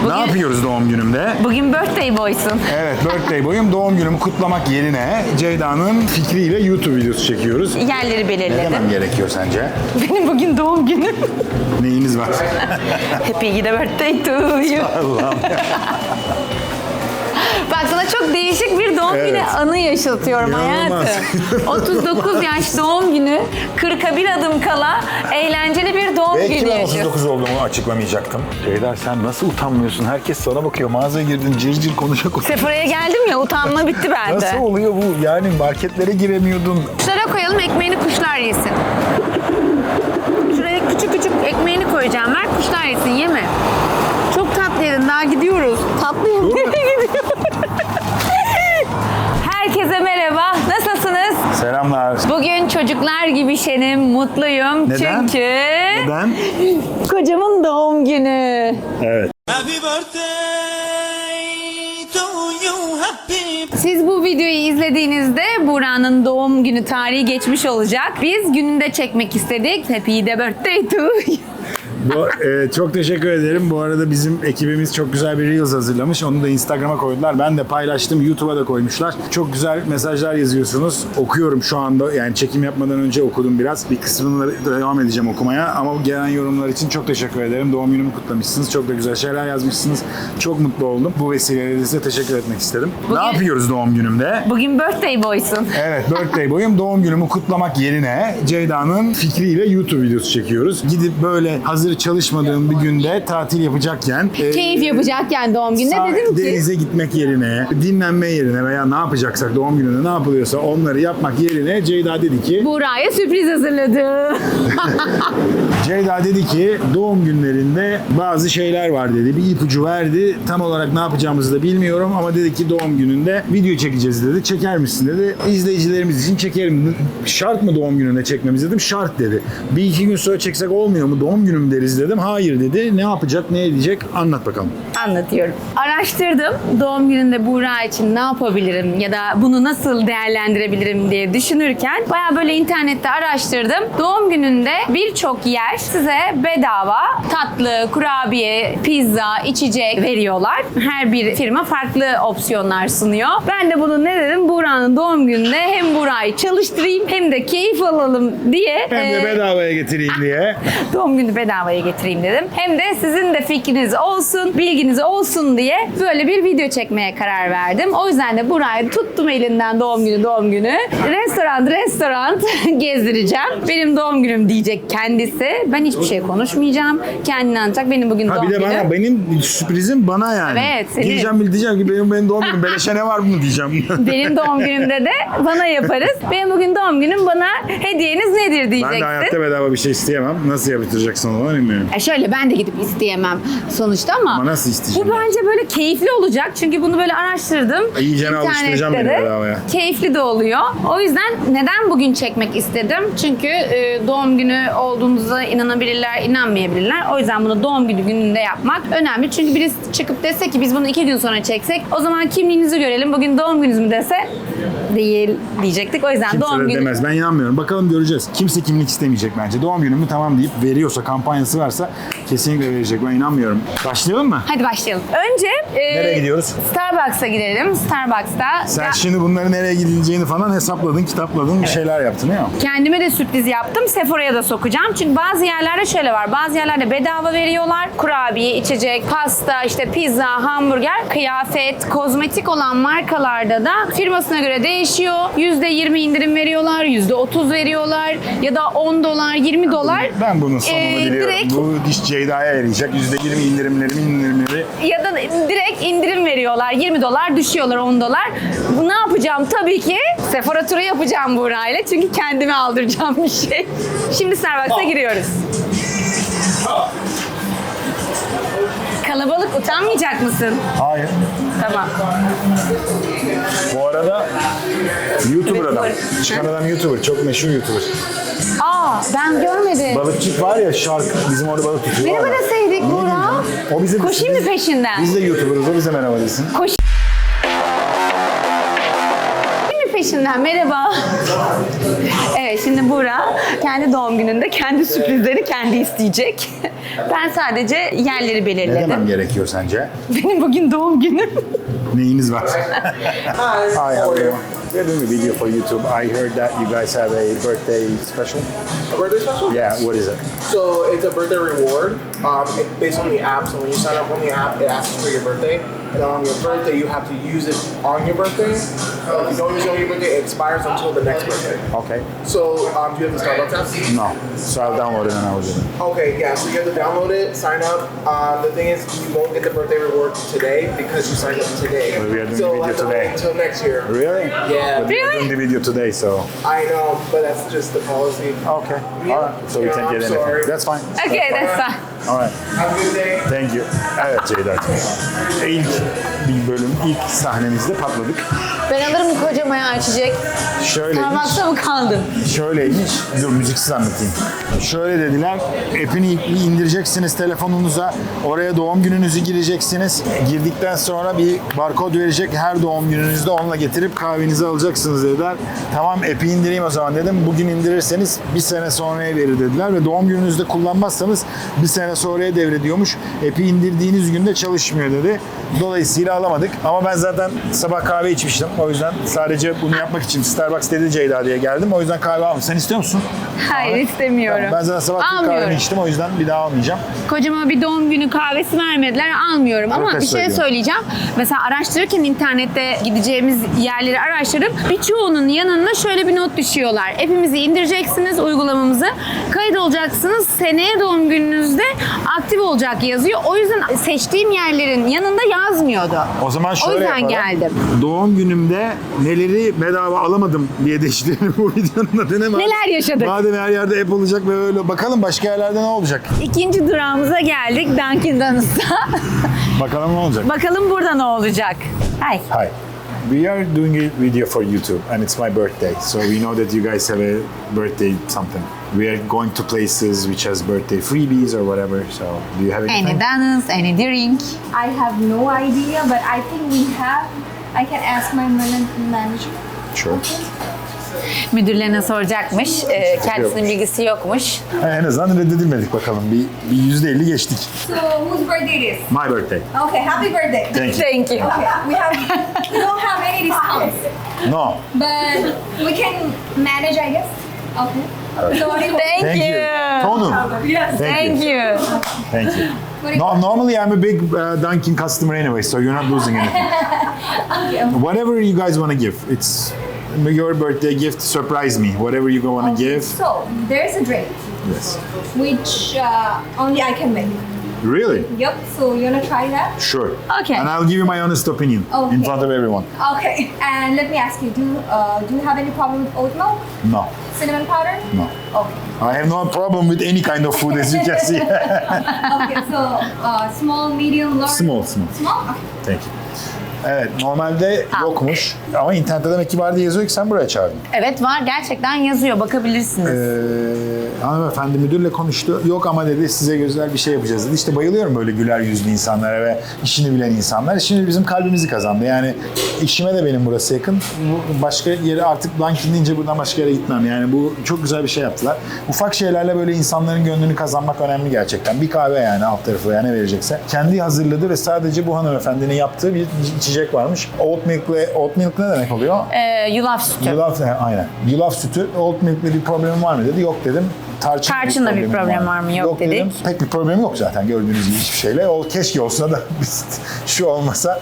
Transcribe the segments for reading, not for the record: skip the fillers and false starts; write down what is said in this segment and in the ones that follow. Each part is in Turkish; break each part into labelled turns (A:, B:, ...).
A: Ne yapıyoruz doğum günümde?
B: Bugün birthday boysun.
A: Evet, birthday boyum. Doğum günümü kutlamak yerine Ceyda'nın fikriyle YouTube videosu çekiyoruz.
B: Yerleri
A: Ne
B: belirledim.
A: demem gerekiyor sence?
B: Benim bugün doğum günüm.
A: Neyiniz var?
B: Happy birthday to you.
A: Allah'ım.
B: Bak sana çok değişik bir doğum
A: Evet.
B: günü anı yaşatıyorum
A: İnanılmaz.
B: hayatım. 39 yaş doğum günü, 40'a bir adım kala eğlenceli bir doğum
A: Belki
B: günü
A: ben
B: yaşıyorsun.
A: 39 olduğumu açıklamayacaktım. Ceyda sen nasıl utanmıyorsun? Herkes sana bakıyor. Mağazaya girdin cır cır konuşa.
B: Sephora'ya geldim ya, utanma bitti bende.
A: Nasıl oluyor bu? Yani marketlere giremiyordun.
B: Kuşlara koyalım, ekmeğini kuşlar yesin. Şuraya küçük küçük ekmeğini koyacağım. Ver kuşlar yesin, yeme. Çok tatlıydın, daha gidiyoruz. Tatlıyım, nereye gidiyoruz? Herkese merhaba, nasılsınız?
A: Selamlar.
B: Bugün çocuklar gibi şenim, mutluyum.
A: Neden?
B: Çünkü
A: Neden?
B: kocamın doğum günü.
A: Evet.
C: Happy birthday to you, happy.
B: Siz bu videoyu izlediğinizde Buğra'nın doğum günü tarihi geçmiş olacak. Biz gününde çekmek istedik. Happy birthday to you.
A: Çok teşekkür ederim. Bu arada bizim ekibimiz çok güzel bir Reels hazırlamış. Onu da Instagram'a koydular. Ben de paylaştım. YouTube'a da koymuşlar. Çok güzel mesajlar yazıyorsunuz. Okuyorum şu anda. Yani çekim yapmadan önce okudum biraz. Bir kısmını da devam edeceğim okumaya. Ama bu gelen yorumlar için çok teşekkür ederim. Doğum günümü kutlamışsınız. Çok da güzel şeyler yazmışsınız. Çok mutlu oldum. Bu vesileyle size teşekkür etmek istedim.
B: Bugün-
A: Ne yapıyoruz doğum günümde?
B: Bugün birthday boysun.
A: Evet, birthday boyum. Doğum günümü kutlamak yerine Ceyda'nın fikriyle YouTube videosu çekiyoruz. Gidip böyle hazır çalışmadığım bir günde tatil yapacakken
B: Keyif yapacakken doğum gününe dedim ki
A: denize gitmek yerine, dinlenme yerine veya ne yapacaksak doğum gününde ne yapılıyorsa onları yapmak yerine Ceyda dedi ki
B: Buğra'ya sürpriz hazırladım.
A: Ceyda dedi ki doğum günlerinde bazı şeyler var dedi. Bir ipucu verdi. Tam olarak ne yapacağımızı da bilmiyorum ama dedi ki doğum gününde video çekeceğiz dedi. Çeker misin dedi. İzleyicilerimiz için çekerim. Şart mı doğum gününde çekmemiz dedim. Şart dedi. Bir iki gün sonra çeksek olmuyor mu? Doğum günüm deriz dedim. Hayır dedi. Ne yapacak, ne edecek? Anlat bakalım.
B: Anlatıyorum. Araştırdım. Doğum gününde Buğra için ne yapabilirim ya da bunu nasıl değerlendirebilirim diye düşünürken bayağı böyle internette araştırdım. Doğum gününde birçok yer size bedava tatlı, kurabiye, pizza, içecek veriyorlar. Her bir firma farklı opsiyonlar sunuyor. Ben de bunu ne dedim? Buğra'nın doğum gününde hem Buğra'yı çalıştırayım hem de keyif alalım diye.
A: Hem de bedavaya getireyim diye.
B: Doğum günü bedavaya getireyim dedim. Hem de sizin de fikriniz olsun, bilginiz olsun diye böyle bir video çekmeye karar verdim. O yüzden de Buray'ı tuttum elinden doğum günü. Restoran gezdireceğim. Benim doğum günüm diyecek kendisi. Ben hiçbir şey konuşmayacağım. Kendini anlatacak. Benim bugün
A: Ha
B: doğum
A: bir de
B: günüm.
A: bana, benim sürprizim bana yani.
B: Evet, senin.
A: Diyeceğim ki benim doğum günüm. Beleşe ne var bunu diyeceğim.
B: Benim doğum günümde de bana yaparız. Benim bugün doğum günüm, bana hediyeniz nedir
A: Ben
B: diyeceksin.
A: de hayatta bedava bir şey isteyemem. Nasıl yaptıracaksın onu bilmiyorum.
B: Şöyle ben de gidip isteyemem sonuçta ama
A: Ama nasıl isteyeceğim
B: bu
A: ya?
B: bence böyle keyifli olacak. Çünkü bunu böyle araştırdım.
A: İyicene alıştıracağım beni
B: İnternette de
A: bedavaya.
B: keyifli de oluyor. O yüzden neden bugün çekmek istedim? Çünkü doğum günü olduğunuza inanabilirler, inanmayabilirler. O yüzden bunu doğum gününde yapmak önemli. Çünkü birisi çıkıp dese ki biz bunu 2 gün sonra çeksek, o zaman kimliğinizi görelim, bugün doğum gününüz mü dese değil diyecektik. O yüzden
A: Kimse
B: doğum
A: de
B: günü...
A: demez. Ben inanmıyorum. Bakalım göreceğiz. Kimse kimlik istemeyecek bence. Doğum günümü tamam deyip veriyorsa, kampanyası varsa kesinlikle verecek. Ben inanmıyorum. Başlayalım mı?
B: Hadi başlayalım. Önce
A: Nereye gidiyoruz?
B: Starbucks'a gidelim. Starbucks'ta
A: Sen şimdi bunları nereye gidileceğini falan hesapladın, kitapladın, bir şeyler yaptın değil mi?
B: kendime de sürpriz yaptım. Sephora'ya da sokacağım. Çünkü bazı yerlerde şöyle var. Bazı yerlerde bedava veriyorlar. Kurabiye, içecek, pasta, işte pizza, hamburger, kıyafet, kozmetik olan markalarda da firmasına göre değişiyor. %20 indirim veriyorlar, %30 veriyorlar ya da $10, $20.
A: Ben bunun sonunu biliyorum.
B: direkt-
A: Bu diş Ceyda'ya yarayacak. %20 indirimleri.
B: Ya da direkt indirim veriyorlar. $20 düşüyorlar, $10. Bu ne yapacağım? Tabii ki Sephora turu yapacağım Buğra ile. Çünkü kendime aldıracağım bir şey. Şimdi Starbucks'a giriyoruz. Kalabalık, utanmayacak mısın?
A: Hayır.
B: Tamam.
A: Bu arada YouTuber adam. Çıkan adam YouTuber. Çok meşhur YouTuber.
B: Aa, ben görmedim.
A: Balıkçı var ya, Shark. Bizim orada balık tutuyor.
B: Merhaba
A: Var ya.
B: deseydik
A: Niye
B: Buğra.
A: diyeceğim? O bize
B: Koşayım mı peşinden?
A: Biz de YouTuber'ız. O bize merhaba desin.
B: Koşayım mı eşinden merhaba. Evet, şimdi Buğra kendi doğum gününde kendi sürprizleri kendi isteyecek. Ben sadece yerleri
A: Ne
B: belirledim.
A: demem gerekiyor sence?
B: Benim bugün doğum günüm.
A: Neyiniz var? Hi, how are you? We're doing a video for YouTube. I heard that you guys have a birthday special.
D: A birthday special?
A: Yeah, what is it?
D: So it's a birthday reward. It's based on the app. So when you sign up on the app, it asks for your birthday. And on your birthday, you have to use it on your birthday. If you don't use it on your birthday, it expires until the next birthday.
A: Okay.
D: So do you have the Starbucks app?
A: No. So I'll download it and I will do it.
D: Okay, yeah. So you have to download it, sign up. The thing is, you won't get the birthday reward today because you signed up today.
A: But we are doing
D: so
A: the video
D: have to
A: today.
D: wait until next year.
A: Really?
D: Yeah.
A: But we're doing the video today, so.
D: I know, but that's just the policy.
A: Okay. All right. So we
D: Yeah,
A: can't get
D: I'm
A: anything.
D: sorry.
A: That's fine.
B: Okay, that's fine.
A: All right.
D: Have a good day.
A: Thank you. Evet Ceyda'cığım. İlk bir bölüm, ilk sahnemizde patladık.
B: Ben alırım kocamaya açacak.
A: Şöyleymiş.
B: Parmakta mı kaldım?
A: Şöyleymiş. Dur müziksiz anlatayım. Şöyle dediler. App'ini indireceksiniz telefonunuza. Oraya doğum gününüzü gireceksiniz. Girdikten sonra bir barkod verecek. Her doğum gününüzde onunla getirip kahvenizi alacaksınız dediler. Tamam app'i indireyim o zaman dedim. Bugün indirirseniz bir sene sonraya verir dediler. Ve doğum gününüzde kullanmazsanız bir sene sonraya devrediyormuş. App'i indirdiğiniz günde çalışmıyor dedi. Dolayısıyla alamadık. Ama ben zaten sabah kahve içmiştim. O yüzden sadece bunu yapmak için Starbucks dedi Ceyda diye geldim. O yüzden kahve aldım. Sen istiyor musun?
B: Hayır, istemiyorum.
A: Tamam, ben zaten sabah Türk
B: Almıyorum.
A: kahveni içtim. O yüzden bir daha almayacağım.
B: Kocama bir doğum günü kahvesi vermediler, almıyorum. Ama
A: Protest
B: bir şey
A: ediyorum.
B: söyleyeceğim. Mesela araştırırken internette gideceğimiz yerleri araştırıp birçoğunun yanına şöyle bir not düşüyorlar. App'imizi indireceksiniz, uygulamamızı. Kayıt olacaksınız. Seneye doğum gününüzde aktif olacak yazıyor. O yüzden seçtiğim yerlerin yanında yazmıyordu.
A: O zaman şöyle
B: O yüzden
A: yapalım.
B: geldim.
A: Doğum günümde neleri bedava alamadım diye de işte bu videonun adı ne?
B: Neler yaşadık?
A: Madem her yerde app olacak ve öyle bakalım başka yerlerde ne olacak?
B: İkinci durağımıza geldik, Dunkin Donuts'a.
A: Bakalım ne olacak?
B: Bakalım burada ne olacak? Hay.
A: Hi. We are doing a video for YouTube and it's my birthday. So we know that you guys have a birthday something. We are going to places which has birthday freebies or whatever. So do you have anything?
B: Any donuts, any drink?
E: I have no idea, but I think we have. I can ask my manager.
A: Sure.
B: Müdürlerine soracakmış. Kendisinin bilgisi yokmuş.
A: En azından reddedilmedik bakalım. Bir %50 geçtik.
E: So whose birthday it is?
A: My birthday.
E: Okay, happy birthday.
A: Thank you.
B: Thank you.
E: Okay, we don't have any discounts,
A: No.
E: but we can manage, I guess. Okay. So what do you want?
B: Thank you.
A: Tonu.
E: Yes.
B: Thank you.
A: Thank you.
E: What do you
A: No,
E: want?
A: normally I'm a big Dunkin' customer anyway, so you're not losing anything. Whatever you guys want to give, it's your birthday gift. Surprise me. Whatever you want to give.
E: So there's a drink
A: Yes.
E: which only I can make.
A: Really?
E: Yep. So you wanna try that?
A: Sure.
B: Okay.
A: And I'll give you my honest opinion in
E: Okay.
A: front of everyone.
E: Okay. And let me ask you, do you have any problem with oat milk,
A: No.
E: cinnamon powder?
A: No.
E: Okay.
A: I have no problem with any kind of food, as you can see.
E: Okay. So small, medium, large.
A: Small.
E: Small. Okay.
A: Thank you. Evet, normalde yokmuş ama internette demek ki var diye yazıyor ki sen buraya çağırdın.
B: Evet var, gerçekten yazıyor, bakabilirsiniz.
A: Hanımefendi müdürle konuştu. Yok ama dedi size güzel bir şey yapacağız dedi. İşte bayılıyorum böyle güler yüzlü insanlara ve işini bilen insanlar. Şimdi bizim kalbimizi kazandı. Yani işime de benim burası yakın. Başka yere artık Dunkin deyince buradan başka yere gitmem. Yani bu çok güzel bir şey yaptılar. Ufak şeylerle böyle insanların gönlünü kazanmak önemli gerçekten. Bir kahve yani alt tarafı yani ne verecekse. Kendi hazırladı ve sadece bu hanımefendinin yaptığı bir içecek varmış. Oat milk ne demek oluyor?
B: Yulaf sütü.
A: Yulaf, aynen. Yulaf sütü, oat milk'le bir problemin var mı dedi. Yok dedim.
B: Tarçınla bir problem var mı? Yok dedik.
A: Dedim. Pek bir problem yok zaten gördüğünüz gibi hiçbir şeyle. O keşke olsa da şu olmasa.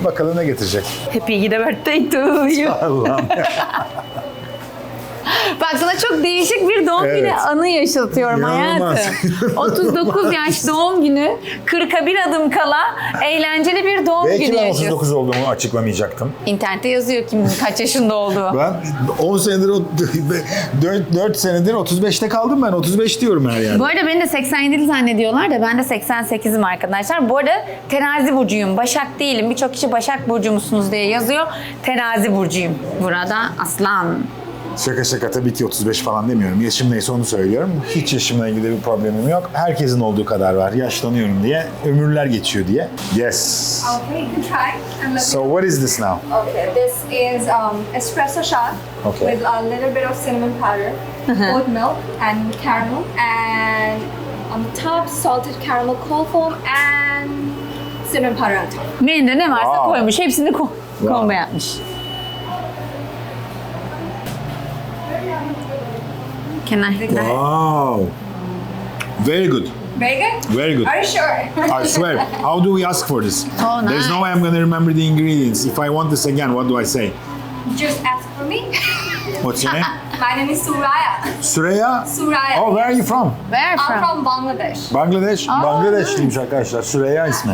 A: Bakalım ne getirecek.
B: Happy birthday to you.
A: Allah'ım.
B: Bak sana çok değişik bir doğum
A: Evet.
B: günü anı yaşatıyorum
A: İnanılmaz.
B: hayatım. 39 yaş doğum günü, 40'a bir adım kala eğlenceli bir doğum
A: Belki
B: günü
A: ben
B: yaşıyorsun.
A: 39 olduğumu açıklamayacaktım.
B: İnternette yazıyor kimin kaç yaşında olduğu.
A: Ben 10 senedir, 4 senedir 35'te kaldım ben. 35 diyorum her yerde.
B: Bu arada beni de 87'li zannediyorlar da ben de 88'im arkadaşlar. Bu arada terazi burcuyum. Başak değilim. Birçok kişi Başak burcu musunuz diye yazıyor. Terazi burcuyum. Burada aslan.
A: Şaka şaka tabii ki 35 falan demiyorum. Yaşım neyse onu söylüyorum. Hiç yaşımla ilgili bir problemim yok. Herkesin olduğu kadar var. Yaşlanıyorum diye, ömürler geçiyor diye. Yes.
E: Okay, you can try. And let
A: So what is this now?
E: Okay, this is espresso shot
A: Okay.
E: with a little bit of cinnamon powder, oat milk, and caramel, and on the top salted caramel cold foam and cinnamon powder on top.
B: Menüde ne varsa
A: Wow.
B: koymuş. Hepsini
A: Wow.
B: combo yapmış. Can I?
A: Wow. Very good.
E: Very good.
A: Very good.
E: Are you sure?
A: I swear. How do we ask for this?
B: Oh,
A: There's no
B: nice.
A: way I'm gonna remember the ingredients. If I want this again, what do I say?
E: Just ask for me.
A: What's your name?
E: My name is Suraya.
A: Suraya?
E: Suraya.
A: Oh, where are you from?
B: Where
E: I'm
B: from?
E: from Bangladesh.
A: Bangladesh. Bangladeşliymiş arkadaşlar. Süreyya ismi.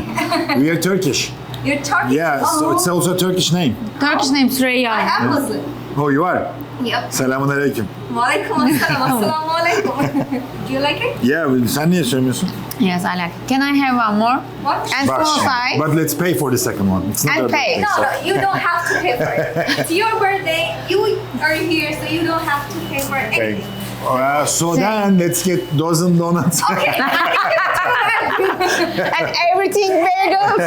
A: We are Turkish.
E: You're Turkish?
A: Yeah, so it's also a Turkish name.
B: Turkish name
E: I
B: Süreyya.
E: am Muslim.
A: Oh, you are?
E: Yep.
A: Selamun aleyküm.
E: Walaikum assalam. Assalamu alaikum. Do you like it?
A: Yeah, sen niye söylemiyorsun?
B: Yes, I like. Can I have one more?
E: What?
B: And
A: Bak
B: small
A: şimdi.
B: size.
A: But let's pay for the second one. It's not
B: And
A: our
B: pay.
A: birthday,
E: No,
A: so-
E: no, you don't have to pay for it. It's your birthday. You are here, so you don't have to pay for
A: Okay.
E: anything.
A: So then let's get dozen donuts.
E: Okay.
B: And everything bagels,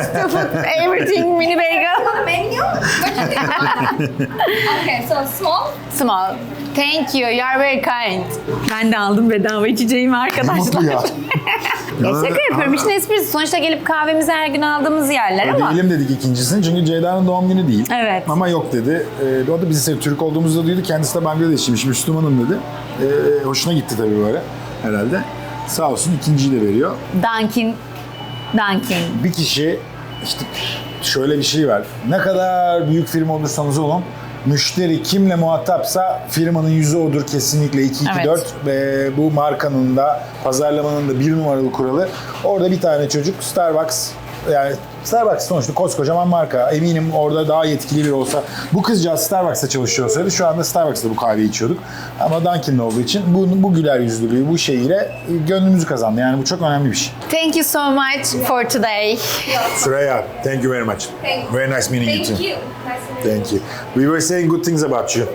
B: everything mini bagel.
E: On the menu? What do you think about that? Okay, so small.
B: Small. Thank you. You are very kind. Ben de aldım bedava içeceğimi
A: Mutlu
B: arkadaşlar.
A: ya.
B: Ya şaka yapıyorum. İşin esprisi. Sonuçta gelip kahvemizi her gün aldığımız yerler ama.
A: Ödeyelim dedik ikincisini çünkü Ceyda'nın doğum günü değil.
B: Evet.
A: Ama yok dedi. O da bizi seviyor. Türk olduğumuzu da duydu. Kendisi de Bangladeşliymiş. Müslümanım dedi. Hoşuna gitti tabii böyle herhalde. Sağ olsun ikinciyi de veriyor.
B: Dunkin.
A: Bir kişi işte şöyle bir şey var. Ne kadar büyük firma olursanız olun müşteri kimle muhatapsa firmanın yüzü odur kesinlikle 2-2-4
B: Evet.
A: ve bu markanın da pazarlamanın da bir numaralı kuralı. Orada bir tane çocuk Starbucks yani Starbucks sonuçta koskocaman marka. Eminim orada daha yetkili biri olsa bu kızcağız Starbucks'ta çalışıyor olsaydı şu anda Starbucks'ta bu kahveyi içiyorduk. Ama Dunkin'de olduğu için bu güler yüzlülüğü bu şeyiyle gönlümüzü kazandı. Yani bu çok önemli bir şey.
B: Thank you so much for today.
A: Suraya, thank you very much.
E: Thank you.
A: Very nice meeting you
E: Thank
A: too.
E: you. Nice to meet you.
A: Thank you. We were saying good things about you.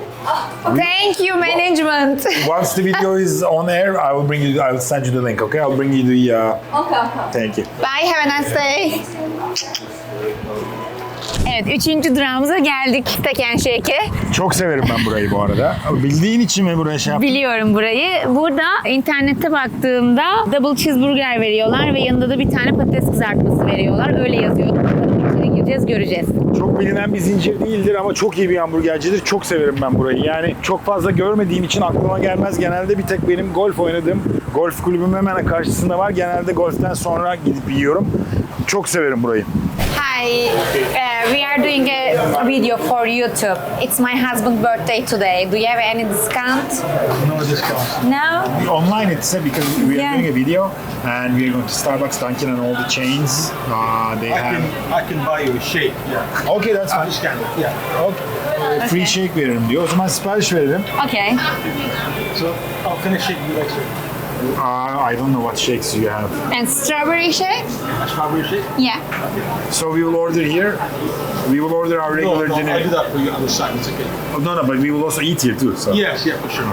B: Thank you management.
A: Once the video is on air, I will send you the link. Okay, I'll bring you the.
E: Okay, okay.
A: Thank you.
B: Bye, have a nice day. Evet, 3. durağımıza geldik Steken Shake'e.
A: Çok severim ben burayı bu arada. Bildiğin için mi buraya şey yaptın?
B: Biliyorum burayı. Burada internette baktığımda double cheeseburger veriyorlar ve yanında da bir tane patates kızartması veriyorlar. Öyle yazıyordu. Bakalım içeri gireceğiz, göreceğiz.
A: Çok bilinen bir zincir değildir ama çok iyi bir hamburgercidir. Çok severim ben burayı. Yani çok fazla görmediğim için aklıma gelmez. Genelde bir tek benim golf oynadığım golf kulübüm hemen karşısında var. Genelde golften sonra gidip yiyorum. Çok severim burayı.
B: Hi, we are doing a video for YouTube. It's my husband's birthday today. Do you have any discount?
A: No discount.
B: No?
A: Online it's because we are
B: Yeah.
A: doing a video and we are going to Starbucks, Dunkin' and all the chains. They have.
F: I can buy you a shake. Yeah.
A: Okay, that's fine.
F: Just yeah.
A: Okay. Free shake veririm diyor. O zaman sipariş verelim.
B: Okay.
F: So how can I shake you like sir?
A: I don't know what shakes you have.
B: And strawberry shake?
F: A strawberry shake?
B: Yeah.
A: So we will order here. We will order our regular
F: No,
A: dinner.
F: I do that for you on the side. It's okay.
A: No, but we will also eat here too. So.
F: Yes, yeah, for sure.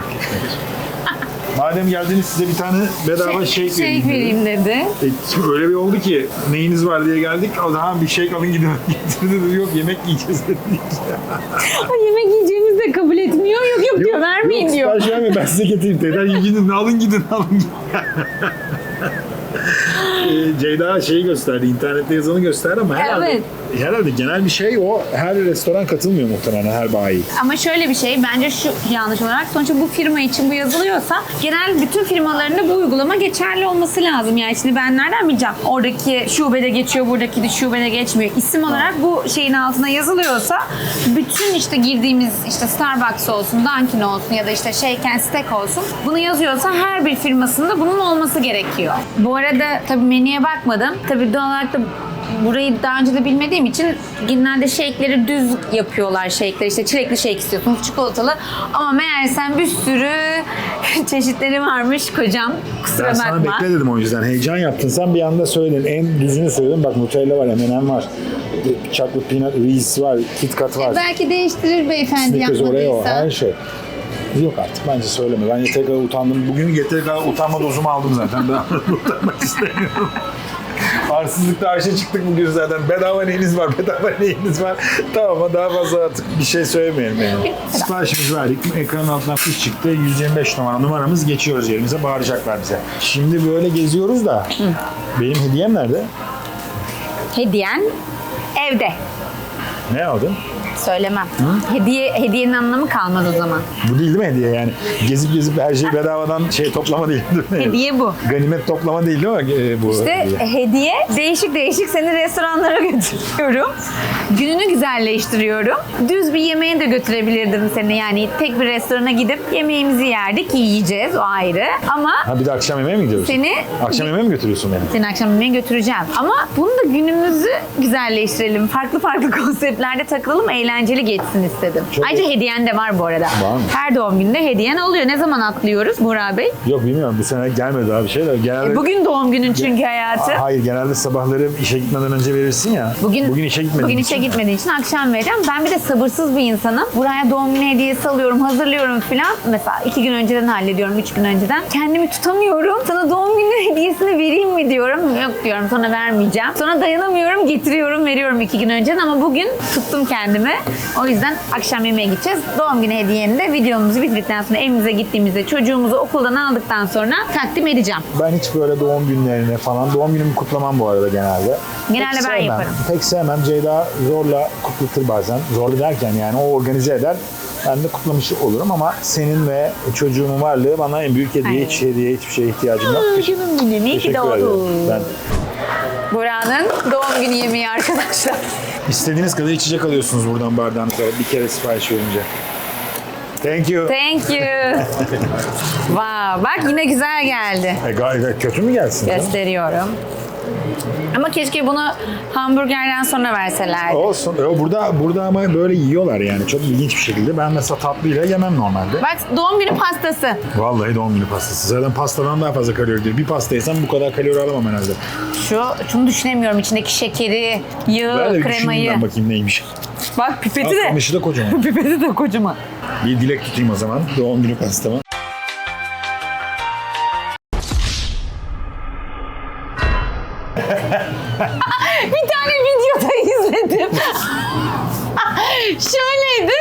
A: Madem geldiniz size bir tane bedava shake
B: Shake
A: vereyim.
B: vereyim dedi.
A: Öyle bir oldu ki neyiniz var diye geldik. O zaman bir shake alın gidin. Getirdi yok yemek yiyeceğiz dedik.
B: O yemek yiyeceğimizi de kabul etmiyor. Yok diyor, vermeyin
A: yok,
B: diyor.
A: Sipariş vermeyin ben size getireyim. Deder gidin alın gidin. Ceyda şeyi gösterdi, internette yazanı gösterdi ama herhalde genel bir şey o. Her restoran katılmıyor muhtemelen her bayi.
B: Ama şöyle bir şey, bence şu yanlış olarak, sonuçta bu firma için bu yazılıyorsa genel bütün firmalarında bu uygulama geçerli olması lazım. Yani şimdi ben nereden bileceğim? Oradaki şubede geçiyor, buradaki de şubede geçmiyor. İsim olarak bu şeyin altına yazılıyorsa bütün işte girdiğimiz işte Starbucks olsun, Dunkin olsun ya da işte Shake and Stack olsun, bunu yazıyorsa her bir firmasında bunun olması gerekiyor. Bu arada tabii menüye bakmadım. Tabii doğal olarak da burayı daha önce de bilmediğim için genelde shake'leri düz yapıyorlar shake'leri. İşte çilekli shake istiyorsunuz, çikolatalı. Ama meğersem bir sürü çeşitleri varmış kocam. Kusura
A: Ben sana
B: bakma.
A: bekle dedim o yüzden. Heyecan yaptın sen bir anda söyledin. En düzünü söyledin. Bak Nutella var, M&M var. Chocolate Peanut Reese var, Kit Kat var.
B: Belki değiştirir beyefendi
A: Snickers, Oreo,
B: yapmadıysa.
A: her şey. Yok artık bence söyleme. Ben yeteri kadar utandım. Bugün yeteri kadar utanma dozumu aldım zaten. Daha utanmak istemiyorum. Arsızlıkta Ayşe çıktık bugün zaten. Bedava neyiniz var, bedava neyiniz var. Tamam ama daha fazla artık bir şey söylemeyelim yani. Siparişimizi verdik. Ekranın altından fiş çıktı. 125 numaramız. Geçiyoruz yerimize. Bağıracaklar bize. Şimdi böyle geziyoruz da. Benim hediyem nerede?
B: Hediyen evde.
A: Ne aldın?
B: Söylemem. Hediyenin anlamı kalmadı o zaman.
A: Bu değil mi hediye yani? Gezip her şey bedavadan toplama değil mi?
B: Hediye bu.
A: Ganimet toplama değil mi bu
B: İşte hediye değişik seni restoranlara götürüyorum. Gününü güzelleştiriyorum. Düz bir yemeğe de götürebilirdim seni. Yani tek bir restorana gidip yemeğimizi yerdik. Yiyeceğiz, o ayrı. Ama
A: Ha bir de akşam yemeğe mi gidiyoruz?
B: seni
A: Akşam yemeğe mi götürüyorsun beni?
B: seni akşam yemeğe götüreceğim. Ama bunu da günümüzü güzelleştirelim. Farklı konseptlerde takılalım, eğlenceli geçsin istedim.
A: Çok
B: Ayrıca hediyen de var bu arada.
A: Var mı?
B: Her doğum gününde hediyen oluyor. Ne zaman atlıyoruz Burak Bey?
A: Yok bilmiyorum bu sene gelmedi abi şeyler. Genelde...
B: Bugün doğum günün çünkü hayatı.
A: Hayır genelde sabahları işe gitmeden önce verirsin ya. Bugün işe gitmediğin
B: Bugün işe gitmediğin için akşam vereceğim. Ben bir de sabırsız bir insanım. Buraya doğum günü hediyesi alıyorum, hazırlıyorum filan. Mesela 2 gün önceden hallediyorum, 3 gün önceden. Kendimi tutamıyorum. Sana doğum günü hediyesini vereyim mi diyorum. Yok diyorum, sana vermeyeceğim. Sonra dayanamıyorum, getiriyorum, veriyorum 2 gün önceden ama bugün tuttum kendimi. O yüzden akşam yemeğe gideceğiz. Doğum günü hediyeni de videomuzu bitirdikten sonra evimize gittiğimizde çocuğumuzu okuldan aldıktan sonra takdim edeceğim.
A: Ben hiç böyle doğum günlerine falan, doğum günümü kutlamam bu arada genelde.
B: Genelde
A: Pek
B: ben
A: sevmem.
B: yaparım.
A: Pek sevmem. Ceyda zorla kutlatır bazen. Zorla derken yani o organize eder. Ben de kutlamış olurum ama senin ve çocuğumun varlığı bana en büyük hediye.
B: Aynen.
A: Hiç hediye, hiçbir şeye ihtiyacım yok.
B: Canım benim, iyi ki
A: Teşekkür ederim.
B: doğdun.
A: Ben
B: Burak'ın doğum günü yemeği arkadaşlar.
A: istediğiniz kadar içecek alıyorsunuz buradan bardağınızda bir kere sipariş verince. Thank you.
B: Thank you. Wow, bak yine güzel geldi.
A: Gayet kötü mü gelsin? canım?
B: Gösteriyorum. Ama keşke bunu hamburgerden sonra verselerdi.
A: Olsun. Burada ama böyle yiyorlar yani çok ilginç bir şekilde. Ben mesela tatlıyla yemem normalde.
B: Bak doğum günü pastası.
A: Vallahi doğum günü pastası. Zaten pastadan daha fazla kalori diyor. Bir pasta yesem bu kadar kalori alamam herhalde.
B: Şunu düşünemiyorum, içindeki şekeri, yağı,
A: Ben de bir
B: kremayı.
A: düşüneyim ben bakayım neymiş.
B: Bak pipeti de.
A: Kamışı da kocaman.
B: Pipeti de kocaman.
A: Bir dilek tutayım o zaman doğum günü pastama.
B: Bir tane videoda izledim. Şöyleydi.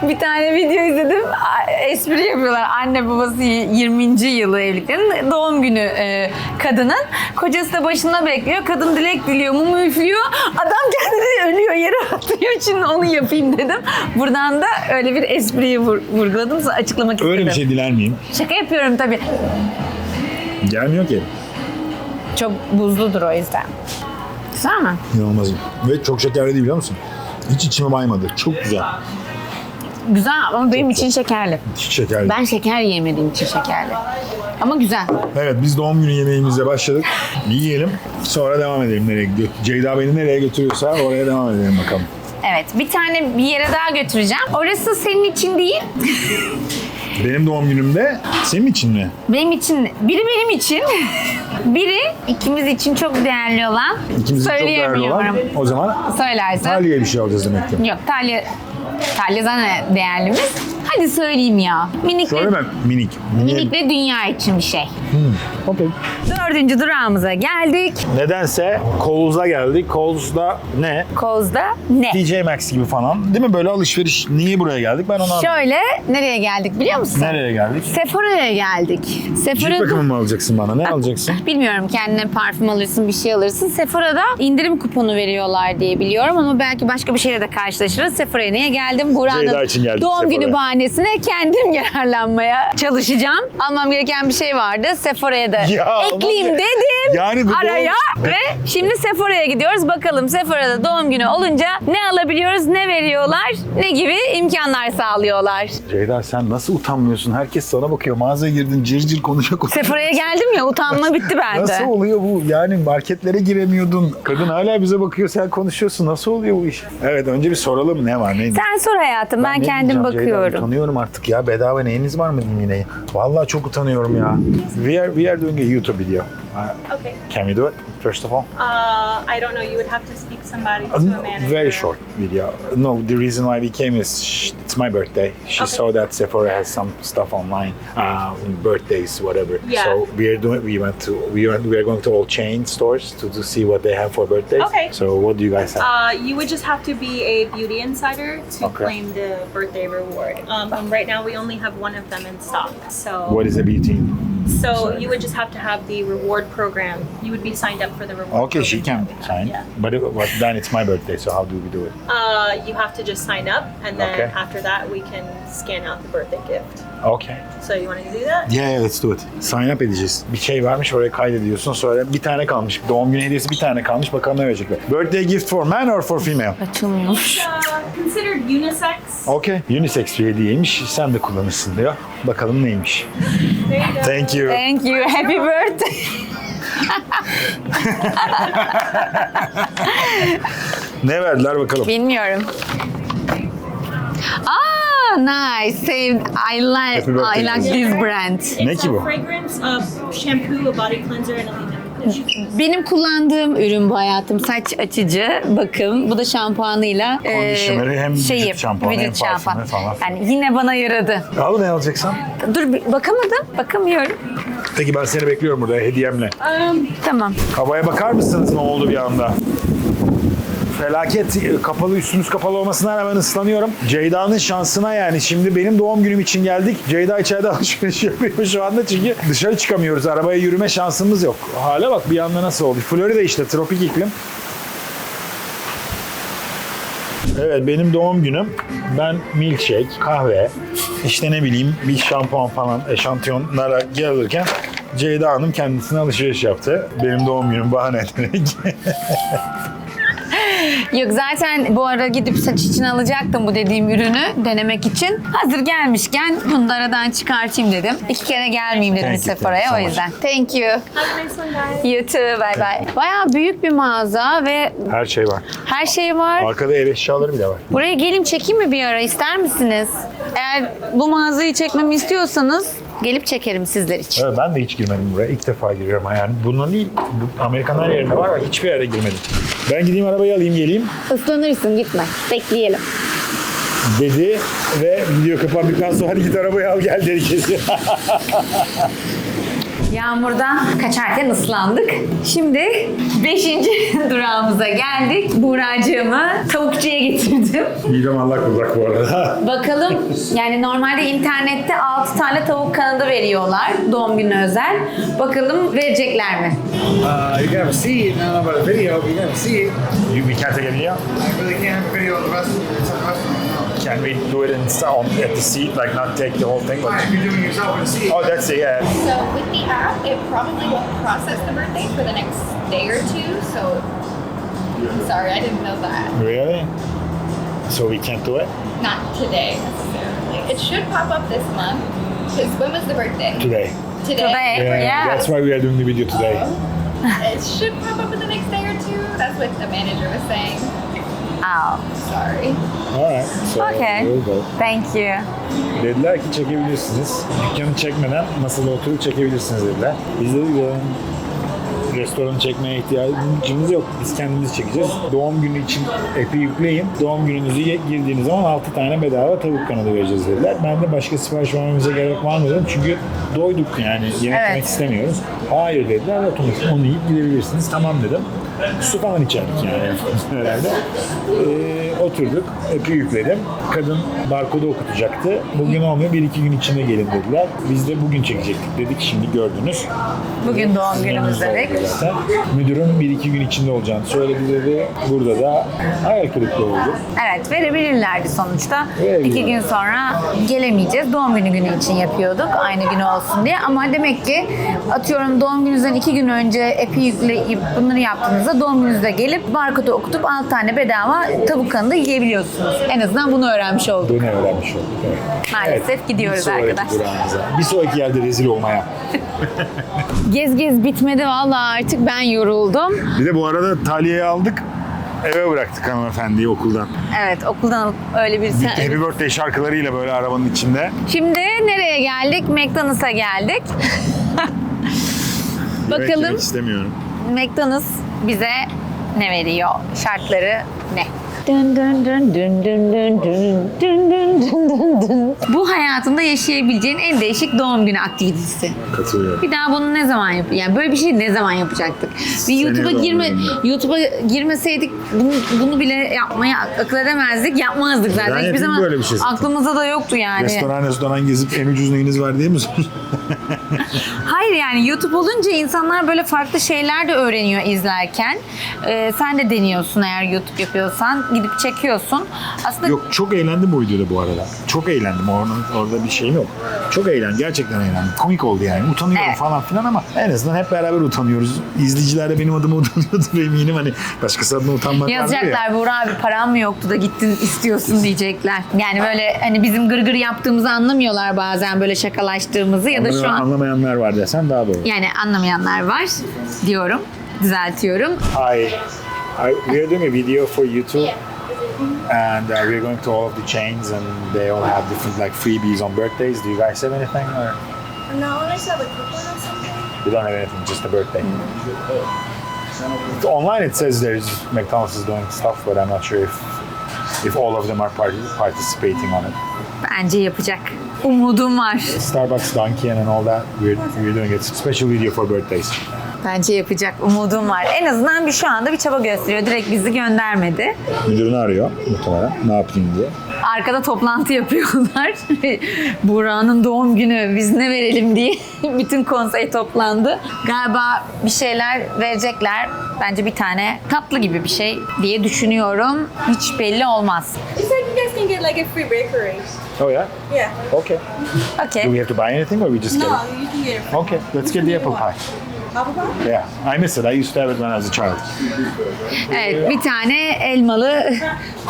B: Bir tane video izledim. Espri yapıyorlar. Anne babası 20. yılı evliliklerinin doğum günü kadının. Kocası da başında bekliyor. Kadın dilek diliyor, mumu üflüyor. Adam kendini ölüyor, yere atıyor. Şimdi onu yapayım dedim. Buradan da öyle bir espriyi vurguladım. Sonra açıklamak istedim.
A: Öyle bir şey diler miyim?
B: Şaka yapıyorum tabii.
A: Gelmiyor ki.
B: Çok buzludur o yüzden. Güzel mi?
A: İnanılmaz. Ve çok şekerli değil biliyor musun? Hiç içime baymadı. Çok güzel.
B: Güzel ama benim için şekerli.
A: Hiç şekerli.
B: Ben şeker yemediğim için şekerli. Ama güzel.
A: Evet biz doğum günü yemeğimize başladık. Yiyelim. Sonra devam edelim nereye gidiyor. Ceyda beni nereye götürüyorsa oraya devam edelim bakalım.
B: Evet, bir tane bir yere daha götüreceğim. Orası senin için değil.
A: Benim doğum günümde senin için mi?
B: Benim için, biri benim için. Biri ikimiz için çok değerli olan.
A: İkimizin çok değerli olan.
B: Söyleyemiyorum.
A: O zaman
B: Söylersen.
A: Taliye'ye bir şey alacağız demek ki.
B: Yok, Talya zaten değerlimiz. Hadi söyleyeyim ya.
A: Söyleme minik.
B: Minikle dünya için bir şey.
A: Okey.
B: 4. durağımıza geldik.
A: Nedense Coles'a geldik. Coles'da ne?
B: Koz'da ne?
A: TJ Maxx gibi falan. Değil mi böyle alışveriş? Niye buraya geldik? Ben onu anlamadım.
B: Şöyle, nereye geldik biliyor musun?
A: Nereye geldik?
B: Sephora'ya geldik.
A: Cilt bakımı mı alacaksın bana? Ne alacaksın?
B: Bilmiyorum, kendine parfüm alırsın, bir şey alırsın. Sephora'da indirim kuponu veriyorlar diye biliyorum ama belki başka bir şeyle de karşılaşırız. Sephora'ya niye geldim?
A: Ceyda
B: Buranın
A: için geldik
B: doğum günü
A: Sephora'ya.
B: bahanesine kendim yararlanmaya çalışacağım. Almam gereken bir şey vardı. Sephora'ya da
A: Ya,
B: ekleyeyim
A: ama-
B: dedim
A: Yani bu
B: araya ve şimdi Sephora'ya gidiyoruz. Bakalım Sephora'da doğum günü olunca ne alabiliyoruz, ne veriyorlar, ne gibi imkanlar sağlıyorlar.
A: Ceyda sen nasıl utanmıyorsun? Herkes sana bakıyor. Mağazaya girdin cır cır konuşuyor.
B: Sephora'ya geldim ya, utanma bitti bende.
A: Nasıl oluyor bu? Yani marketlere giremiyordun. Kadın hala bize bakıyor, sen konuşuyorsun. Nasıl oluyor bu iş? Evet, önce bir soralım ne var, ne?
B: Sen sor hayatım, ben
A: ne
B: kendim
A: diyeceğim Ceyda?
B: bakıyorum.
A: Utanıyorum artık ya. Bedava neyiniz var mı diyeyim yine? Vallahi çok utanıyorum ya. We are doing a YouTube video.
E: Okay.
A: Can we do it? first of all?
G: I don't know. You would have to speak somebody to a manager.
A: Very short video. No, the reason why we came is it's my birthday. She
G: Okay.
A: saw that Sephora has some stuff online, birthdays, whatever.
G: Yeah.
A: So we are going to all chain stores to see what they have for birthdays.
G: Okay.
A: So what do you guys have?
G: You would just have to be a beauty insider to
A: Okay.
G: claim the birthday reward. Right now, we only have one of them in stock. So,
A: What is a beauty?
G: so you would just have to have the reward program. You would be signed up for the reward.
A: Okay, she can
G: program.
A: sign.
G: Yeah.
A: But then it's my birthday, so how do we do it?
G: You have to just sign up, and then
A: Okay.
G: after that, we can scan out the birthday gift.
A: Okay.
G: So you want to do that?
A: Yeah, let's do it. Sign up edeceğiz. Bir şey varmış, oraya kaydediyorsun. Sonra bir tane kalmış. Doğum günü hediyesi bir tane kalmış. Bakalım ne verecekler. Birthday gift for man or for female?
B: Açılmıyormuş.
G: Considered unisex.
A: Okay. Unisex bir hediyeymiş. Sen de kullanırsın diyor. Bakalım neymiş.
G: There you go.
A: Thank you.
B: Thank you. Happy birthday.
A: Ne verdiler bakalım.
B: Bilmiyorum. Nice. Saved. I
A: Happy birthday.
B: like this brand.
A: Ne
G: It's
A: ki
G: a
A: bu?
G: fragrance, a shampoo, a body cleanser, and a leave-in conditioner.
B: Benim kullandığım ürün bu hayatım. Saç açıcı, bakım. Bu da şampuanıyla
A: Conditioner'ı hem vücut şampuanı hem
B: vücut şampuanı.
A: parfümü falan.
B: Yani yine bana yaradı.
A: Al ne alacaksan.
B: Dur bakamadım. Bakamıyorum.
A: Peki ben seni bekliyorum burada hediyemle.
B: Tamam.
A: Havaya bakar mısınız ne oldu bir anda? Felaket, kapalı, üstümüz kapalı olmasına rağmen ıslanıyorum. Ceyda'nın şansına yani şimdi benim doğum günüm için geldik. Ceyda içeride alışveriş yapıyor şu anda çünkü dışarı çıkamıyoruz. Arabaya yürüme şansımız yok. Hale bak bir anda nasıl oldu. Florida işte tropik iklim. Evet benim doğum günüm. Ben milkshake, kahve, işte ne bileyim bir şampuan falan eşantiyonlara gelirken Ceyda Hanım kendisine alışveriş yaptı. Benim doğum günüm bahane ederek.
B: Yok zaten bu ara gidip saç için alacaktım bu dediğim ürünü denemek için. Hazır gelmişken bunu da aradan çıkartayım dedim. 2 kere gelmeyeyim dedim
A: Thank you,
B: Sephora'ya o
A: thank you so
B: yüzden. Thank you.
G: Have a nice one, guys.
B: You too. Bye bye. Bayağı büyük bir mağaza ve
A: Her şey var.
B: her şey var.
A: Arkada ev eşyaları bile var.
B: Buraya gelin çekeyim mi bir ara ister misiniz? Eğer bu mağazayı çekmemi istiyorsanız gelip çekerim sizler için.
A: Evet, ben de hiç girmedim buraya. İlk defa giriyorum yani. Bunun değil, Amerikan her yerinde var ama hiçbir yere girmedim. Ben gideyim arabayı alayım geleyim
B: Islanırsın gitme. Bekleyelim.
A: dedi ve video kapandıktan sonra hadi git arabayı al gel dedi kesin.
B: Yağmurdan kaçarken ıslandık. Şimdi 5. durağımıza geldik. Buğracığımı tavukçuya getirdim.
A: Midem allak bullak bu arada.
B: Bakalım yani normalde internette 6 tane tavuk kanadı veriyorlar doğum günü özel. Bakalım verecekler mi?
D: You're gonna have a seat. I don't know about a video, but you're gonna have a seat.
A: We can't take a video.
D: I really can't have a video of the rest of the
A: Can we do it at the seat, like not take the whole thing? But...
D: You're doing yourself in a seat.
A: Oh, that's it, yeah.
E: So with the app, it probably won't process the birthday for the next day or two. So sorry, I didn't know that.
A: Really? So we can't do it?
E: Not today necessarily. It should pop up this month. Because when was the birthday?
A: Today.
E: Today.
A: Yeah, that's why we are doing the video today.
E: It should pop up in the next day or two. That's what the manager was saying.
B: Oh,
E: Sorry.
A: Alright, so
B: okay.
A: we'll go.
B: Thank you.
A: Dediler ki çekebilirsiniz. Dükkanı çekmeden masada oturup çekebilirsiniz dediler. Biz de restoranı çekmeye ihtiyacımız yok. Biz kendimiz çekeceğiz. Doğum günü için app'i yükleyin. Doğum gününüzü girdiğiniz zaman 6 tane bedava tavuk kanadı vereceğiz dediler. Ben de başka sipariş vermemize gerek var mı dedim. Çünkü doyduk yani. Yemek
B: Evet.
A: yemek istemiyoruz. Hayır dediler. Otomatik onu yiyip gidebilirsiniz. Tamam dedim. Su falan içerdik yani herhalde. Oturduk. App'i yükledim. Kadın barkodu okutacaktı. Bugün olmuyor. 1-2 gün içinde gelin dediler. Biz de bugün çekecektik dedik. Şimdi gördünüz.
B: Bugün doğum günümüz dedik.
A: Zaten. Müdürüm 1-2 gün içinde olacağını söyledi dedi. Burada da hayal kırıklığı oldu.
B: Evet verebilirlerdi sonuçta.
A: Verebilirler.
B: 2 gün sonra gelemeyeceğiz. Doğum günü için yapıyorduk. Aynı gün olsun diye. Ama demek ki atıyorum doğum gününüzden 2 gün önce app'i yükleyip bunları yaptığınızda doğum gününüzde gelip barkodu okutup 6 tane bedava tavuk kanadı yiyebiliyorsunuz. En azından bunu öğrenmiş olduk.
A: Bunu öğrenmiş olduk. Evet.
B: Maalesef gidiyoruz
A: bir sonraki
B: arkadaşlar.
A: durağımıza. Bir sonraki yerde rezil olmaya.
B: Gez bitmedi vallahi artık ben yoruldum.
A: Bir de bu arada Talya'yı aldık. Eve bıraktık hanımefendiyi okuldan.
B: Evet okuldan alıp öyle bir...
A: Happy Birthday şarkılarıyla böyle arabanın içinde.
B: Şimdi nereye geldik? McDonald's'a geldik.
A: Yemek
B: Bakalım.
A: yemek istemiyorum.
B: McDonald's bize ne veriyor? Şartları ne? Dın dın dın dın dın dın dın dın dın dın dın. Bu hayatında yaşayabileceğin en değişik doğum günü aktivitesi.
A: Katılıyorum.
B: Bir daha bunu ne zaman yani böyle bir şey ne zaman yapacaktık? Bir YouTube'a girmeseydik bunu bile yapmaya akıl edemezdik, yapmazdık zaten.
A: Ben
B: Hiçbir
A: yapayım
B: zaman
A: böyle bir şey zaten.
B: aklımızda da yoktu yani.
A: Restoran gezip en ucuz neyiniz var diye mi soruyorsun?
B: Hayır yani YouTube olunca insanlar böyle farklı şeyler de öğreniyor izlerken. Sen de deniyorsun eğer YouTube yapıyorsan. Gidip çekiyorsun. Aslında
A: Yok, çok eğlendim bu videoda bu arada. Çok eğlendim. Orada bir şeyim yok. Çok eğlendim. Gerçekten eğlendim. Komik oldu yani. Utanıyorum
B: Evet.
A: falan filan ama en azından hep beraber utanıyoruz. İzleyiciler de benim adıma utanıyordur eminim. Hani başkası adına utanmak vardır ya.
B: yazacaklar Buğra abi param mı yoktu da gittin istiyorsun diyecekler. Yani böyle hani bizim gırgır yaptığımızı anlamıyorlar bazen böyle şakalaştığımızı ya da şu an
A: Anlamayanlar var desen daha doğru.
B: yani anlamayanlar var diyorum. Düzeltiyorum.
A: We are doing a video for YouTube and we're going to all of the chains and they all have different like freebies on birthdays. Do you guys have anything or
E: No, unless I have a coupon or something.
A: you don't have anything, just a birthday? Online it says there's McDonald's is doing stuff but I'm not sure if all of them are participating on it.
B: Bence yapacak. Umudum var.
A: Starbucks, Dunkin' and all that, we're doing it. Special video for birthdays.
B: Bence yapacak. Umudum var. En azından şu anda bir çaba gösteriyor. Direkt bizi göndermedi.
A: Müdürünü arıyor muhtemelen ne yapayım diye.
B: Arkada toplantı yapıyorlar. Buğra'nın doğum günü biz ne verelim diye bütün konsey toplandı. Galiba bir şeyler verecekler. Bence bir tane tatlı gibi bir şey diye düşünüyorum. Hiç belli olmaz.
E: You said you guys can get like a free bakery.
A: Oh yeah?
E: Yeah.
A: Okay. Do
B: Okay.
A: we have to buy anything or we just get
E: No,
A: it?
E: you can get it.
A: Okay, let's get the apple pie.
E: Apple pie?
A: Yeah, I miss it. I used to have it when I was a child.
B: Evet, bir tane elmalı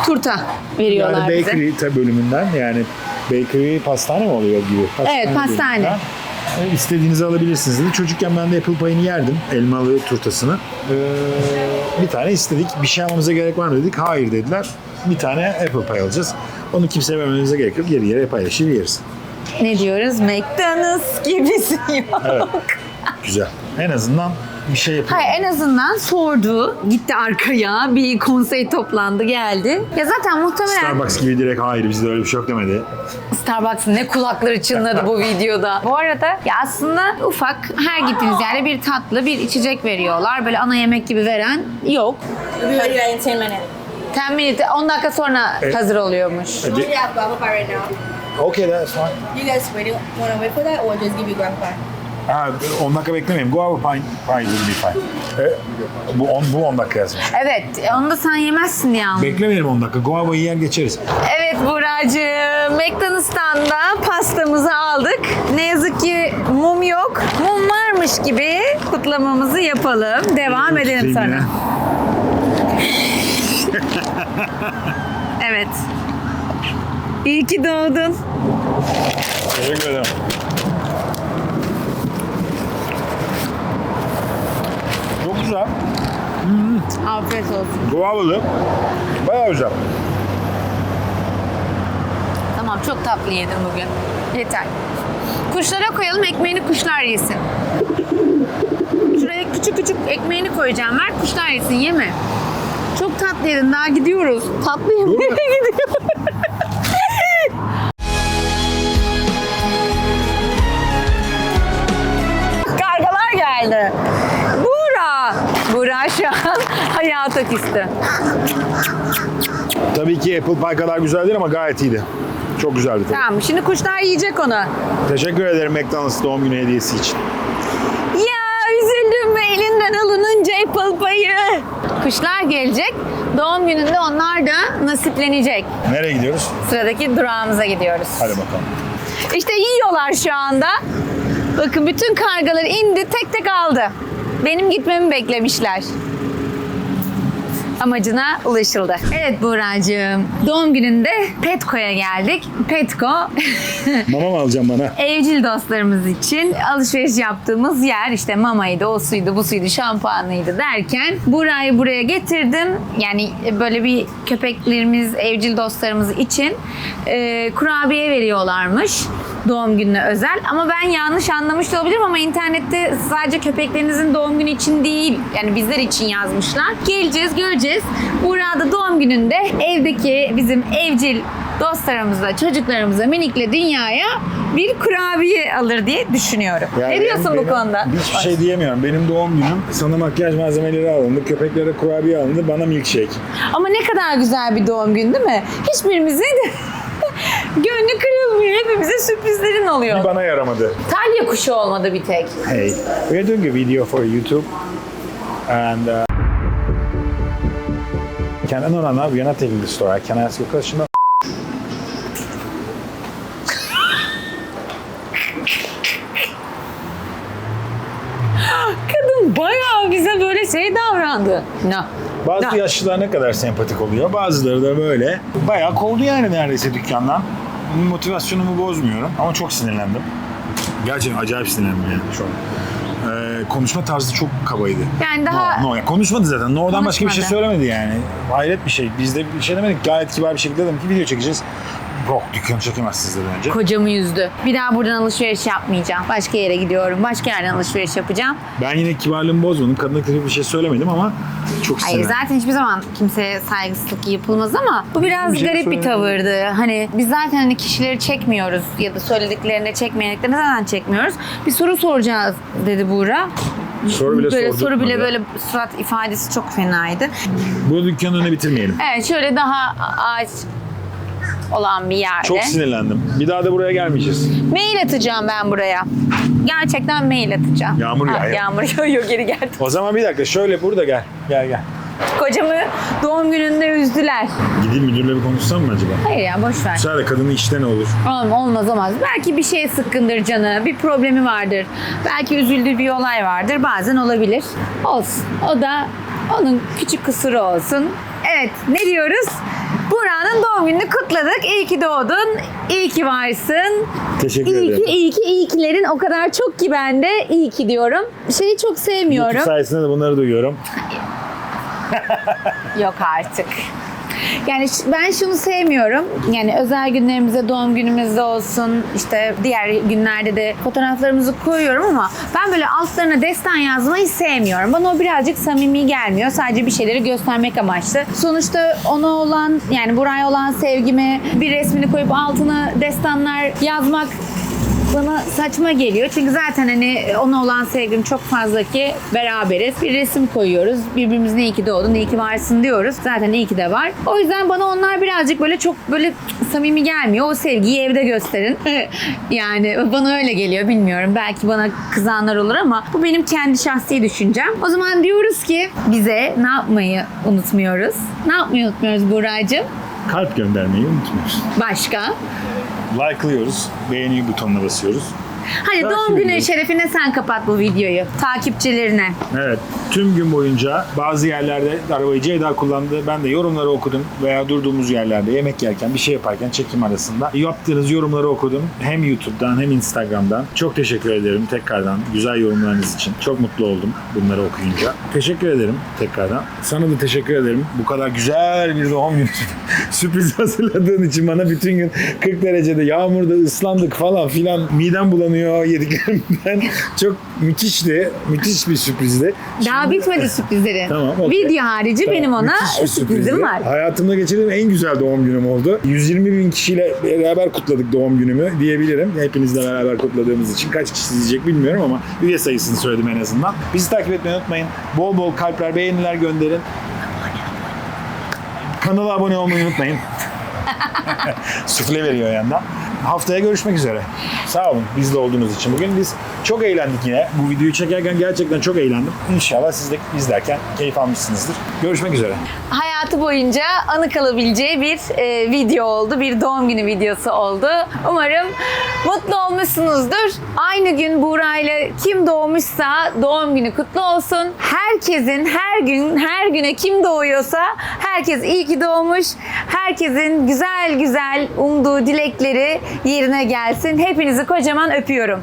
B: turta veriyorlar
A: Yani
B: bize.
A: bakery bölümünden yani bakery pastane mi oluyor gibi?
B: Evet, pastane.
A: bölümünden. İstediğinizi alabilirsiniz dedi. Çocukken ben de apple pie'ini yerdim. Elmalı turtasını. Bir tane istedik. Bir şey almamıza gerek var mı dedik. Hayır dediler. Bir tane apple pie alacağız. Onu kimseye vermemize gerek yok. Yeri yere paylaşır yeriz.
B: Ne diyoruz? McDonald's gibisi yok.
A: Evet. Güzel. En azından bir şey yapıyor.
B: Hayır, en azından sordu. Gitti arkaya. Bir konsey toplandı, geldi. Ya zaten muhtemelen
A: Starbucks gibi direkt hayır bizde öyle bir şey yok demedi.
B: Starbucks'ın ne kulakları çınladı bu videoda. Bu arada ya aslında ufak her gittiğiniz yerde bir tatlı, bir içecek veriyorlar. Böyle ana yemek gibi veren yok.
E: We'll be ready in 10 minutes.
B: 10 minute, 10 dakika sonra hazır oluyormuş.
E: We have guava pie right now.
A: Okay, that's fine.
E: You guys waiting? Want to wait for that, or just give you guava pie?
A: Ha, 10 dakika beklemeyin. Guava pie will be fine. Bu 10 dakika yazmış.
B: Evet, onu da sen yemezsin diye anladım.
A: Beklemeyelim 10 dakika. Guava'yı yer geçeriz.
B: Evet Buracığım, McDonald's'tan da pastamızı aldık. Ne yazık ki mum yok. Mum varmış gibi kutlamamızı yapalım. Devam edelim
A: Tutayım
B: sonra.
A: ya.
B: Evet. İyi ki doğdun.
A: Teşekkür ederim. Çok güzel.
B: Afiyet olsun.
A: Guavalı. Bayağı güzel.
B: Tamam, çok tatlı yedim bugün. Yeter. Kuşlara koyalım, ekmeğini kuşlar yesin. Şuraya küçük küçük ekmeğini koyacağım. Ver kuşlar yesin, yeme. Çok tatlı yedin, daha gidiyoruz. Tatlı yemeye gidiyoruz. Kargalar geldi. Buğra şu an hayata küstü.
A: Tabii ki apple pie kadar güzel değil ama gayet iyiydi. Çok güzeldi tabii.
B: Tamam, şimdi kuşlar yiyecek onu.
A: Teşekkür ederim McDonald's doğum günü hediyesi için.
B: Ya üzüldüm ve elinden alınınca apple pie'ı. Kuşlar gelecek. Doğum gününde onlar da nasiplenecek.
A: Nereye gidiyoruz?
B: Sıradaki durağımıza gidiyoruz.
A: Hadi bakalım.
B: İşte yiyorlar şu anda. Bakın bütün kargalar indi, tek tek aldı. Benim gitmemi beklemişler. Amacına ulaşıldı. Evet Buğracığım, doğum gününde Petco'ya geldik. Petco
A: Mama mı alacağım bana?
B: evcil dostlarımız için alışveriş yaptığımız yer. İşte mamaydı, o suydu, bu suydu, şampuanıydı derken Buğra'yı buraya getirdim. Yani böyle bir köpeklerimiz, evcil dostlarımız için kurabiye veriyorlarmış. doğum gününe özel. Ama ben yanlış anlamış da olabilirim ama internette sadece köpeklerinizin doğum günü için değil, yani bizler için yazmışlar. Geleceğiz, göreceğiz. Buğra da doğum gününde evdeki bizim evcil dostlarımıza, çocuklarımıza, minikle dünyaya bir kurabiye alır diye düşünüyorum.
A: Yani
B: Ne diyorsun bu
A: benim
B: konuda?
A: Hiçbir şey diyemiyorum. Benim doğum günüm sana makyaj malzemeleri alındı, köpeklere kurabiye alındı, bana milkshake.
B: Ama ne kadar güzel bir doğum günü değil mi? Hiçbirimizin gönlü kırılmıyor. Hepimize sürprizlerin oluyor.
A: Bir bana yaramadı.
B: Talya kuşu olmadı bir tek.
A: Hey, we're doing a video for YouTube and no, we are not taking the store. Can I ask you a question?
B: Kadın bayağı bize böyle şey davrandı. No.
A: Bazı
B: No.
A: yaşlılar ne kadar sempatik oluyor, bazıları da böyle. Bayağı kovdu yani neredeyse dükkandan. Bunun motivasyonumu bozmuyorum ama çok sinirlendim. Gerçekten acayip sinirlendim yani şu an. Konuşma tarzı çok kabaydı.
B: Yani daha...
A: No, konuşmadı zaten. No'dan başka bir şey
B: Konuşmadı.
A: söylemedi yani. Hayret bir şey. Biz de bir şey demedik. Gayet kibar bir şekilde dedim ki video çekeceğiz. Yok, dükkanı çekemezsiniz dedi önce.
B: Kocamı yüzdü. Bir daha buradan alışveriş yapmayacağım. Başka yere gidiyorum. Başka yerden alışveriş yapacağım.
A: Ben yine kibarlığımı bozmadım. Kadına kötü bir şey söylemedim ama çok
B: Hayır
A: sinirlendim.
B: zaten hiçbir zaman kimseye saygısızlık yapılmaz ama bu biraz
A: Bir şey
B: garip bir
A: söylemedim.
B: tavırdı. Hani biz zaten hani kişileri çekmiyoruz ya da söylediklerini çekmeyendiklerini zaten çekmiyoruz. Bir soru soracağız dedi Buğra.
A: Soru bile
B: Böyle
A: sordurtmadı.
B: soru bile böyle surat ifadesi çok fenaydı.
A: Bu dükkanın önüne bitirmeyelim.
B: Evet şöyle daha ağaç olan bir yerde.
A: Çok sinirlendim. Bir daha da buraya gelmeyeceğiz.
B: Mail atacağım ben buraya. Gerçekten mail atacağım.
A: Yağmur yağıyor.
B: Yağmur yağıyor geri geldi.
A: O zaman bir dakika şöyle burada gel. Gel.
B: Kocamı doğum gününde üzdüler.
A: Gideyim müdürle bir konuşsam mı acaba?
B: Hayır ya boş ver.
A: Söyle kadının işte ne olur?
B: Olmaz. Belki bir şeye sıkkındır canı, bir problemi vardır. Belki üzüldüğü bir olay vardır. Bazen olabilir. Olsun. O da onun küçük kusuru olsun. Evet, ne diyoruz? Buğra'nın doğum gününü kutladık. İyi ki doğdun, iyi ki varsın.
A: Teşekkür ederim.
B: İyi kilerin o kadar çok ki ben de iyi ki diyorum. Şeyi çok sevmiyorum.
A: YouTube sayesinde de bunları duyuyorum.
B: Yok artık. Yani ben şunu sevmiyorum. Yani özel günlerimizde, doğum günümüzde olsun, işte diğer günlerde de fotoğraflarımızı koyuyorum ama ben böyle altlarına destan yazmayı sevmiyorum. Bana o birazcık samimi gelmiyor. Sadece bir şeyleri göstermek amaçlı. Sonuçta ona olan, yani Buraya olan sevgimi, bir resmini koyup altına destanlar yazmak bana saçma geliyor. Çünkü zaten hani ona olan sevgim çok fazla ki beraberiz. Bir resim koyuyoruz. Birbirimizin iyi ki doğdun, iyi ki varsın diyoruz. Zaten iyi ki de var. O yüzden bana onlar birazcık böyle çok böyle samimi gelmiyor. O sevgiyi evde gösterin. Yani bana öyle geliyor. Bilmiyorum. Belki bana kızanlar olur ama bu benim kendi şahsi düşüncem. O zaman diyoruz ki bize ne yapmayı unutmuyoruz? Ne yapmayı unutmuyoruz Buğra'cığım?
A: Kalp göndermeyi unutmuyoruz.
B: Başka?
A: Like'lıyoruz. Beğeni butonuna basıyoruz.
B: Hadi
A: Takip
B: doğum günü
A: edin.
B: şerefine sen kapat bu videoyu. Takipçilerine.
A: Evet. Tüm gün boyunca bazı yerlerde arabayı Ceyda kullandı. Ben de yorumları okudum veya durduğumuz yerlerde yemek yerken, bir şey yaparken çekim arasında yaptığınız yorumları okudum. Hem YouTube'dan hem Instagram'dan. Çok teşekkür ederim tekrardan güzel yorumlarınız için. Çok mutlu oldum bunları okuyunca. Teşekkür ederim tekrardan. Sana da teşekkür ederim. Bu kadar güzel bir doğum günü sürpriz hazırladığın için bana bütün gün 40 derecede yağmurda ıslandık falan filan. Midem bulanıyor yediklerimden. Çok müthişti. Müthiş bir sürprizdi.
B: Daha bitmedi sürprizleri.
A: Tamam, okey.
B: Video harici
A: Tamam,
B: benim ona
A: müthiş bir
B: sürprizim
A: sürprizdi.
B: var.
A: Hayatımda geçirdiğim en güzel doğum günüm oldu. 120 bin kişiyle beraber kutladık doğum günümü diyebilirim. Hepinizle beraber kutladığımız için. Kaç kişi izleyecek bilmiyorum ama üye sayısını söyledim en azından. Bizi takip etmeyi unutmayın. Bol bol kalpler, beğeniler gönderin. Kanala abone olmayı unutmayın. Sufle veriyor yandan. Haftaya görüşmek üzere. Sağ olun bizle olduğunuz için. Bugün biz çok eğlendik yine. Bu videoyu çekerken gerçekten çok eğlendim. İnşallah siz de izlerken keyif almışsınızdır. Görüşmek üzere.
B: Hayatı boyunca anı kalabileceği bir video oldu. Bir doğum günü videosu oldu. Umarım mutlu olmuşsunuzdur. Aynı gün Buğra ile kim doğmuşsa doğum günü kutlu olsun. Herkesin her güne kim doğuyorsa herkes iyi ki doğmuş. Herkesin güzel umduğu dilekleri yerine gelsin. Hepinizi kocaman öpüyorum.